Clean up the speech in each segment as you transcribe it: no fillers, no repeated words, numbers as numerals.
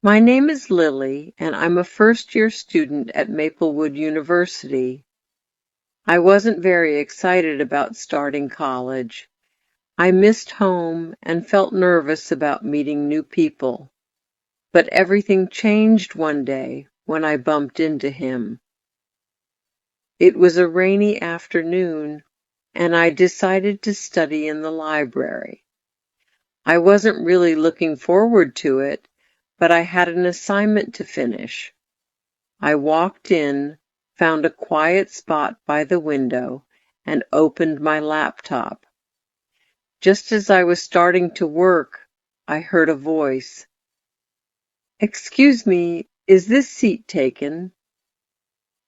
My name is Lily, and I'm a first-year student at Maplewood University. I wasn't very excited about starting college. I missed home and felt nervous about meeting new people. But everything changed one day when I bumped into him. It was a rainy afternoon, and I decided to study in the library. I wasn't really looking forward to it, but I had an assignment to finish. I walked in, found a quiet spot by the window, and opened my laptop. Just as I was starting to work, I heard a voice. "Excuse me, is this seat taken?"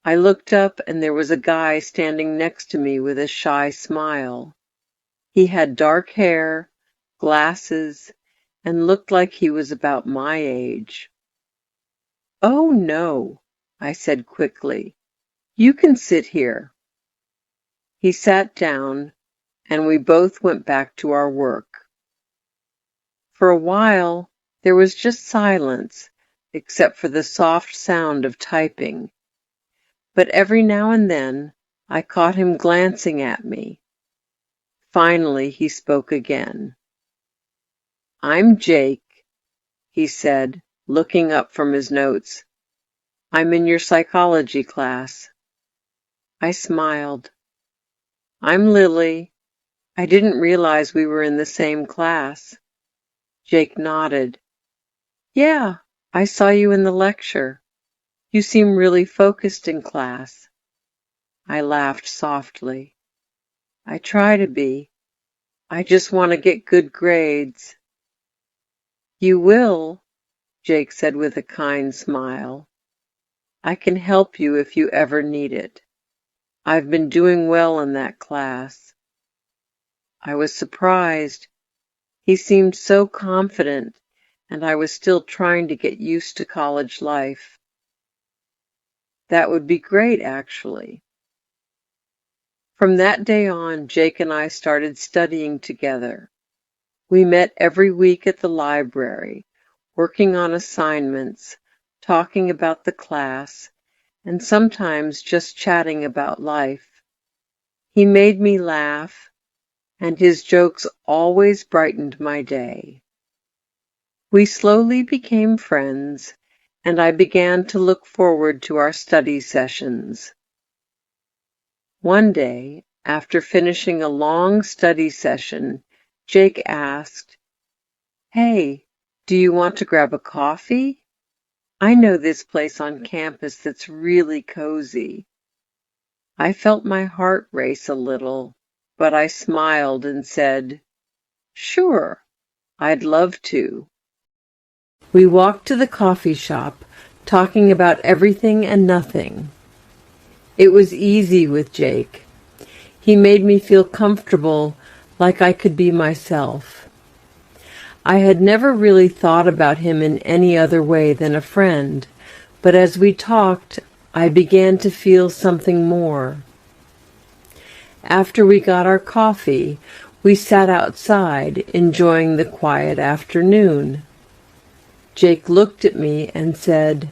I looked up and there was a guy standing next to me with a shy smile. He had dark hair, glasses, and looked like he was about my age. "Oh, no," I said quickly. "You can sit here." He sat down, and we both went back to our work. For a while, there was just silence, except for the soft sound of typing. But every now and then, I caught him glancing at me. Finally, he spoke again. "I'm Jake," he said, looking up from his notes. "I'm in your psychology class." I smiled. "I'm Lily. I didn't realize we were in the same class." Jake nodded. "Yeah, I saw you in the lecture. You seem really focused in class." I laughed softly. "I try to be. I just want to get good grades." "You will," Jake said with a kind smile. "I can help you if you ever need it. I've been doing well in that class." I was surprised. He seemed so confident, and I was still trying to get used to college life. That would be great, actually. From that day on, Jake and I started studying together. We met every week at the library, working on assignments, talking about the class, and sometimes just chatting about life. He made me laugh, and his jokes always brightened my day. We slowly became friends, and I began to look forward to our study sessions. One day, after finishing a long study session, Jake asked, "Hey, do you want to grab a coffee? I know this place on campus that's really cozy." I felt my heart race a little, but I smiled and said, "Sure, I'd love to." We walked to the coffee shop, talking about everything and nothing. It was easy with Jake. He made me feel comfortable, like I could be myself. I had never really thought about him in any other way than a friend, but as we talked, I began to feel something more. After we got our coffee, we sat outside, enjoying the quiet afternoon. Jake looked at me and said,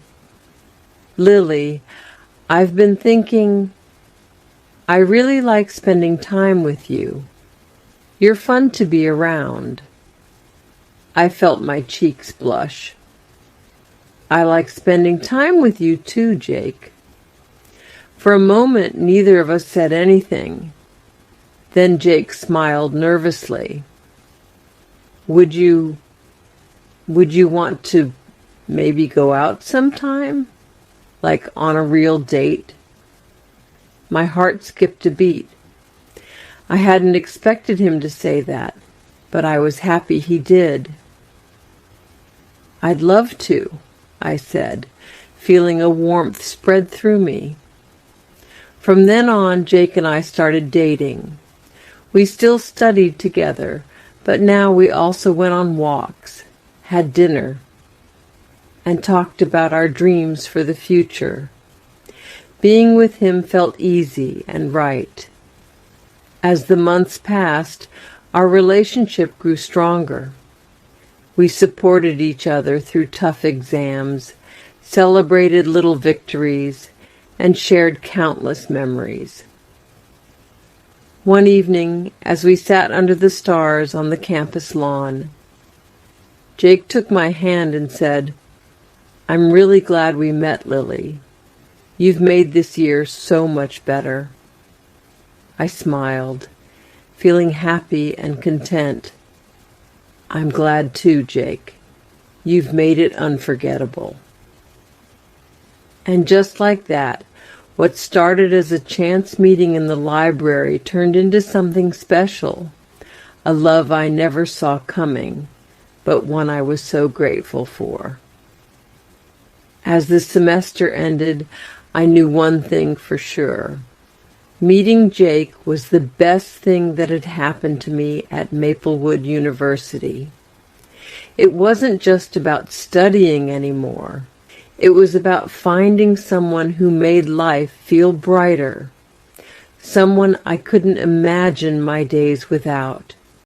"Lily, I've been thinking, I really like spending time with you. You're fun to be around." I felt my cheeks blush. "I like spending time with you too, Jake." For a moment, neither of us said anything. Then Jake smiled nervously. Would you want to maybe go out sometime? Like on a real date?" My heart skipped a beat. I hadn't expected him to say that, but I was happy he did. "I'd love to," I said, feeling a warmth spread through me. From then on, Jake and I started dating. We still studied together, but now we also went on walks, had dinner, and talked about our dreams for the future. Being with him felt easy and right. As the months passed, our relationship grew stronger. We supported each other through tough exams, celebrated little victories, and shared countless memories. One evening, as we sat under the stars on the campus lawn, Jake took my hand and said, "I'm really glad we met, Lily. You've made this year so much better." I smiled, feeling happy and content. "I'm glad too, Jake. You've made it unforgettable." And just like that, what started as a chance meeting in the library turned into something special, a love I never saw coming, but one I was so grateful for. As the semester ended, I knew one thing for sure. Meeting Jake was the best thing that had happened to me at Maplewood University. It wasn't just about studying anymore. It was about finding someone who made life feel brighter, someone I couldn't imagine my days without.